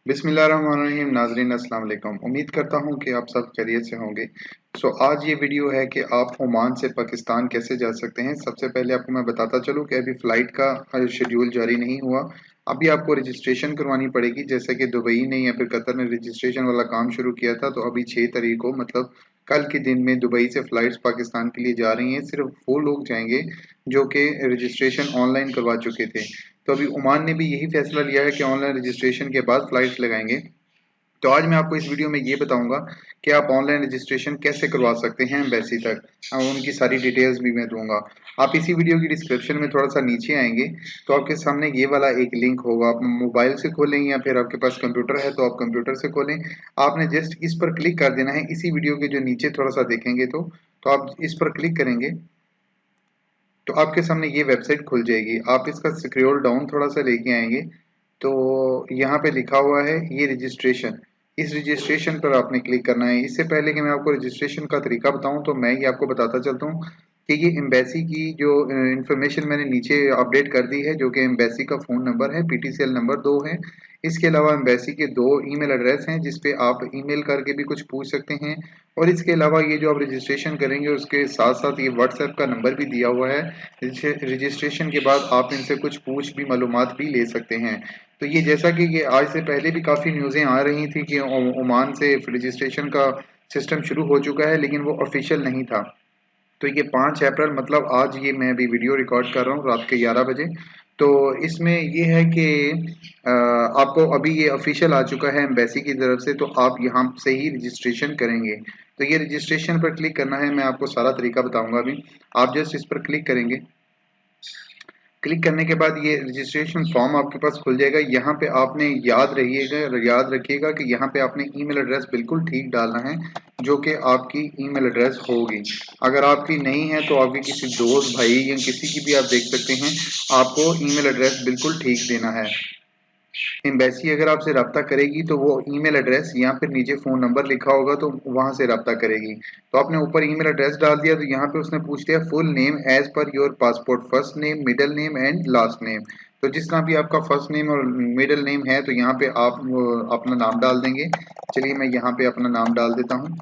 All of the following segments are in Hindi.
बिस्मिल्लाहिर्रहमानिर्रहीम। नाज़रीन अस्सलाम वालेकुम। उम्मीद करता हूँ कि आप सब खैरियत से होंगे। आज ये वीडियो है कि आप ओमान से पाकिस्तान कैसे जा सकते हैं। सबसे पहले आपको मैं बताता चलूँ कि अभी फ़्लाइट का शेड्यूल जारी नहीं हुआ। अभी आपको रजिस्ट्रेशन करवानी पड़ेगी, जैसे कि दुबई ने या फिर कतर ने रजिस्ट्रेशन वाला काम शुरू किया था। तो अभी 6 तारीख को मतलब कल के दिन में दुबई से फ़्लाइट्स पाकिस्तान के लिए जा रही हैं। सिर्फ वो लोग जाएंगे जो कि रजिस्ट्रेशन ऑनलाइन करवा चुके थे। तो अभी ओमान ने भी यही फैसला लिया है कि ऑनलाइन रजिस्ट्रेशन के बाद फ्लाइट्स लगाएंगे। तो आज मैं आपको इस वीडियो में ये बताऊंगा कि आप ऑनलाइन रजिस्ट्रेशन कैसे करवा सकते हैं एम्बेसी तक, और उनकी सारी डिटेल्स भी मैं दूंगा। आप इसी वीडियो की डिस्क्रिप्शन में थोड़ा सा नीचे आएंगे तो आपके सामने ये वाला एक लिंक होगा। आप मोबाइल से खोलें या फिर आपके पास कंप्यूटर है तो आप कंप्यूटर से खोलें। आपने जस्ट इस पर क्लिक कर देना है, इसी वीडियो के जो नीचे थोड़ा सा देखेंगे तो आप इस पर क्लिक करेंगे तो आपके सामने ये वेबसाइट खुल जाएगी। आप इसका स्क्रॉल डाउन थोड़ा सा लेके आएंगे तो यहाँ पे लिखा हुआ है ये रजिस्ट्रेशन। इस रजिस्ट्रेशन पर आपने क्लिक करना है। इससे पहले कि मैं आपको रजिस्ट्रेशन का तरीका बताऊं तो मैं ये आपको बताता चलता हूँ कि ये एम्बेसी की जो इंफॉर्मेशन मैंने नीचे अपडेट कर दी है, जो कि एम्बेसी का फ़ोन नंबर है, पीटीसीएल नंबर 2 है। इसके अलावा एम्बेसी के 2 ईमेल एड्रेस हैं जिस पे आप ईमेल करके भी कुछ पूछ सकते हैं। और इसके अलावा ये जो आप रजिस्ट्रेशन करेंगे उसके साथ साथ ये व्हाट्सएप का नंबर भी दिया हुआ है। रजिस्ट्रेशन के बाद आप इनसे कुछ पूछ भी मालूमात भी ले सकते हैं। तो ये जैसा कि ये आज से पहले भी काफ़ी न्यूज़ें आ रही थी कि ओमान से रजिस्ट्रेशन का सिस्टम शुरू हो चुका है, लेकिन वो ऑफिशियल नहीं था। तो ये 5 अप्रैल मतलब आज ये मैं अभी वीडियो रिकॉर्ड कर रहा हूँ रात के 11 बजे। तो इसमें ये है कि आपको अभी ये ऑफिशियल आ चुका है एम्बेसी की तरफ से, तो आप यहाँ से ही रजिस्ट्रेशन करेंगे। तो ये रजिस्ट्रेशन पर क्लिक करना है, मैं आपको सारा तरीका बताऊंगा अभी। आप जस्ट इस पर क्लिक करेंगे। क्लिक करने के बाद ये रजिस्ट्रेशन फॉर्म आपके पास खुल जाएगा। यहाँ पे आपने याद रखिएगा कि यहाँ पे आपने ईमेल एड्रेस बिल्कुल ठीक डालना है, जो कि आपकी ईमेल एड्रेस होगी। अगर आपकी नहीं है तो आपके किसी दोस्त, भाई या किसी की भी आप देख सकते हैं। आपको ईमेल एड्रेस बिल्कुल ठीक देना है। एम्बेसी अगर आपसे रब्ता करेगी तो वो ईमेल एड्रेस यहाँ पर नीचे फ़ोन नंबर लिखा होगा तो वहाँ से रब्ता करेगी। तो आपने ऊपर ईमेल एड्रेस डाल दिया तो यहाँ पे उसने पूछ लिया full name as per your passport, first name, middle name and last name. तो जिस तरह भी आपका फर्स्ट नेम और मिडिल नेम है तो यहाँ पे आप अपना नाम डाल देंगे। चलिए मैं यहाँ पे अपना नाम डाल देता हूँ।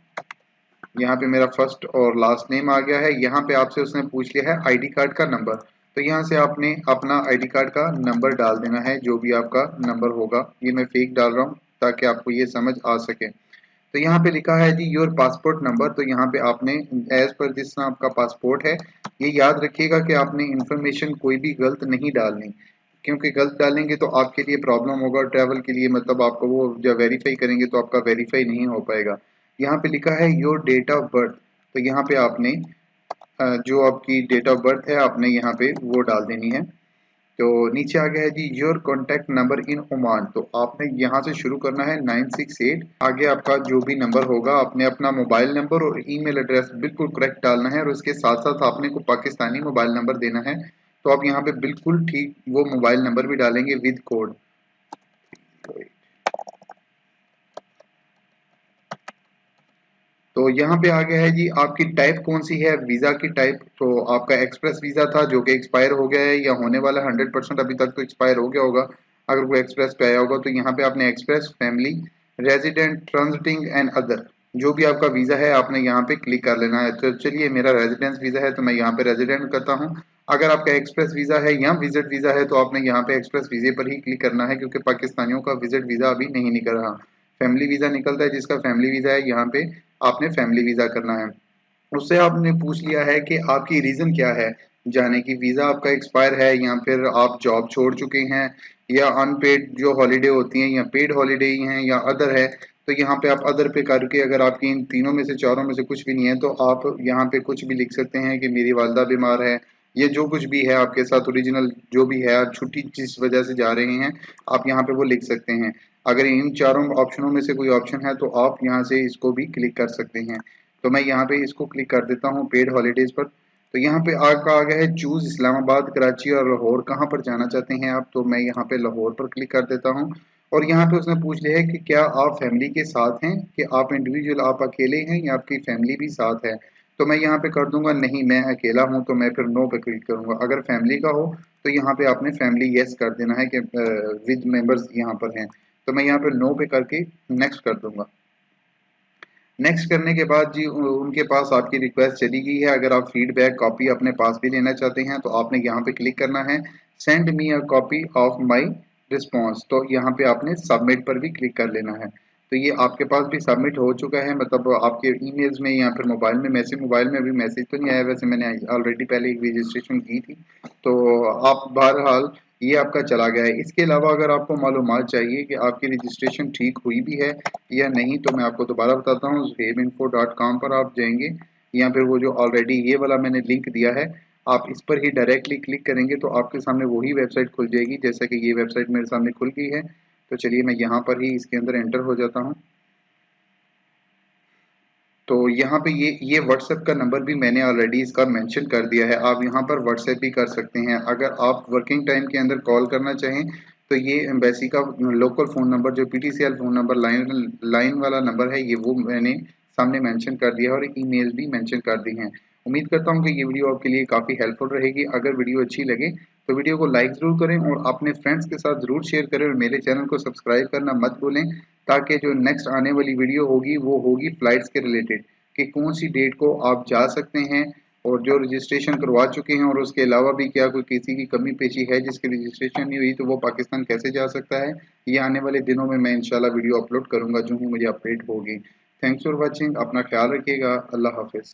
यहाँ पे मेरा फर्स्ट और लास्ट नेम आ गया है। यहाँ पे आपसे उसने पूछ लिया है आईडी कार्ड का नंबर। तो यहाँ से आपने अपना आईडी कार्ड का नंबर डाल देना है, जो भी आपका नंबर होगा। ये मैं फेक डाल रहा हूँ ताकि आपको ये समझ आ सके। तो यहाँ पे लिखा है जी योर पासपोर्ट नंबर। तो यहाँ पे आपने एज पर जिस तरह आपका पासपोर्ट है, ये याद रखिएगा कि आपने इंफॉर्मेशन कोई भी गलत नहीं डालनी, क्योंकि गलत डालेंगे तो आपके लिए प्रॉब्लम होगा ट्रैवल के लिए। मतलब आपको वो जब वेरीफाई करेंगे तो आपका वेरीफाई नहीं हो पाएगा। यहाँ पे लिखा है योर डेट ऑफ बर्थ। तो यहाँ पे आपने जो आपकी डेट ऑफ बर्थ है आपने यहाँ पे वो डाल देनी है। तो नीचे आ गया है जी your contact number in Oman. तो आपने यहाँ से शुरू करना है 968। आगे आपका जो भी नंबर होगा आपने अपना मोबाइल नंबर और ईमेल एड्रेस बिल्कुल करेक्ट डालना है, और उसके साथ साथ आपने को पाकिस्तानी मोबाइल नंबर देना है। तो आप यहाँ पे बिल्कुल ठीक वो मोबाइल नंबर भी डालेंगे विद कोड। तो यहाँ पे आ गया है जी आपकी टाइप कौन सी है, वीज़ा की टाइप। तो आपका एक्सप्रेस वीज़ा था जो कि एक्सपायर हो गया है या होने वाला 100%, अभी तक तो एक्सपायर हो गया होगा अगर कोई एक्सप्रेस पे आया होगा। तो यहाँ पे आपने express, family, resident, transiting and other, जो भी आपका वीज़ा है आपने यहाँ पे क्लिक कर लेना है। तो चलिए मेरा रेजिडेंस वीज़ा है तो मैं यहाँ पे रेजिडेंट करता हूँ। अगर आपका एक्सप्रेस वीज़ा है या विजिट वीज़ा है तो आपने यहाँ पे एक्सप्रेस वीज़े पर ही क्लिक करना है, क्योंकि पाकिस्तानियों का विजिट वीज़ा अभी नहीं निकल रहा। फैमिली वीज़ा निकलता है, जिसका फैमिली वीज़ा है यहाँ पे आपने फैमिली वीज़ा करना है। उससे आपने पूछ लिया है कि आपकी रीज़न क्या है जाने की, वीज़ा आपका एक्सपायर है या फिर आप जॉब छोड़ चुके हैं, या अनपेड जो हॉलीडे होती हैं या पेड हॉलीडे ही हैं या अदर है। तो यहाँ पे आप अदर पे करके, अगर आपकी इन तीनों में से चारों में से कुछ भी नहीं है तो आप यहाँ पे कुछ भी लिख सकते हैं कि मेरी वालदा बीमार है, ये जो कुछ भी है आपके साथ ओरिजिनल जो भी है, आप छुट्टी जिस वजह से जा रहे हैं आप यहाँ पे वो लिख सकते हैं। अगर इन चारों ऑप्शनों में से कोई ऑप्शन है तो आप यहाँ से इसको भी क्लिक कर सकते हैं। तो मैं यहाँ पे इसको क्लिक कर देता हूँ पेड हॉलीडेज पर। तो यहाँ पे आपका आ गया है चूज इस्लामाबाद, कराची और लाहौर, कहाँ पर जाना चाहते हैं आप। तो मैं यहाँ पे लाहौर पर क्लिक कर देता हूँ। और यहाँ पे उसने पूछ लिया है कि क्या आप फैमिली के साथ हैं, कि आप इंडिविजुअल, आप अकेले हैं या आपकी फैमिली भी साथ है। तो मैं यहाँ पे कर दूंगा नहीं मैं अकेला हूँ, तो मैं फिर नो पे क्लिक करूंगा। अगर फैमिली का हो तो यहाँ पे आपने फैमिली यस कर देना है कि विद मेंबर्स यहाँ पर हैं। तो मैं यहाँ पे नो पे करके नेक्स्ट कर दूंगा। नेक्स्ट करने के बाद जी उनके पास आपकी रिक्वेस्ट चली गई है। अगर आप फीडबैक कॉपी अपने पास भी लेना चाहते हैं तो आपने यहाँ पे क्लिक करना है send me a copy of my response, तो यहाँ पे आपने सबमिट पर भी क्लिक कर लेना है। तो ये आपके पास भी सबमिट हो चुका है, मतलब आपके ईमेल्स में या फिर मोबाइल में अभी मैसेज तो नहीं आया, वैसे मैंने ऑलरेडी पहले एक रजिस्ट्रेशन की थी। तो आप बहरहाल ये आपका चला गया है। इसके अलावा अगर आपको मालूमात चाहिए कि आपकी रजिस्ट्रेशन ठीक हुई भी है या नहीं, तो मैं आपको दोबारा बताता हूँ। zuhaibinfo.com पर आप जाएंगे या फिर वो जो ऑलरेडी ये वाला मैंने लिंक दिया है, आप इस पर ही डायरेक्टली क्लिक करेंगे तो आपके सामने वही वेबसाइट खुल जाएगी, जैसा कि ये वेबसाइट मेरे सामने खुल गई है। तो चलिए मैं यहाँ पर ही इसके अंदर एंटर हो जाता हूँ। तो यहाँ पे ये व्हाट्सएप का नंबर भी मैंने ऑलरेडी इसका मेंशन कर दिया है, आप यहाँ पर व्हाट्सएप भी कर सकते हैं। अगर आप वर्किंग टाइम के अंदर कॉल करना चाहें तो ये एम्बेसी का लोकल फ़ोन नंबर जो PTCL फ़ोन नंबर लाइन वाला नंबर है, ये वो मैंने सामने मेंशन कर दिया है और ईमेल भी मेंशन कर दी हैं। उम्मीद करता हूँ कि ये वीडियो आपके लिए काफ़ी हेल्पफुल रहेगी। अगर वीडियो अच्छी लगे तो वीडियो को लाइक ज़रूर करें और अपने फ्रेंड्स के साथ ज़रूर शेयर करें और मेरे चैनल को सब्सक्राइब करना मत भूलें, ताकि जो नेक्स्ट आने वाली वीडियो होगी वो होगी फ़्लाइट्स के रिलेटेड, कि कौन सी डेट को आप जा सकते हैं और जो रजिस्ट्रेशन करवा चुके हैं और उसके अलावा भी क्या कोई किसी की कमी पेशी है जिसकी रजिस्ट्रेशन नहीं हुई तो वो पाकिस्तान कैसे जा सकता है। ये आने वाले दिनों में मैं इंशाल्लाह वीडियो अपलोड करूंगा जो ही मुझे अपडेट होगी। थैंक्स फॉर वॉचिंग, अपना ख्याल रखिएगा। अल्लाह हाफिज़।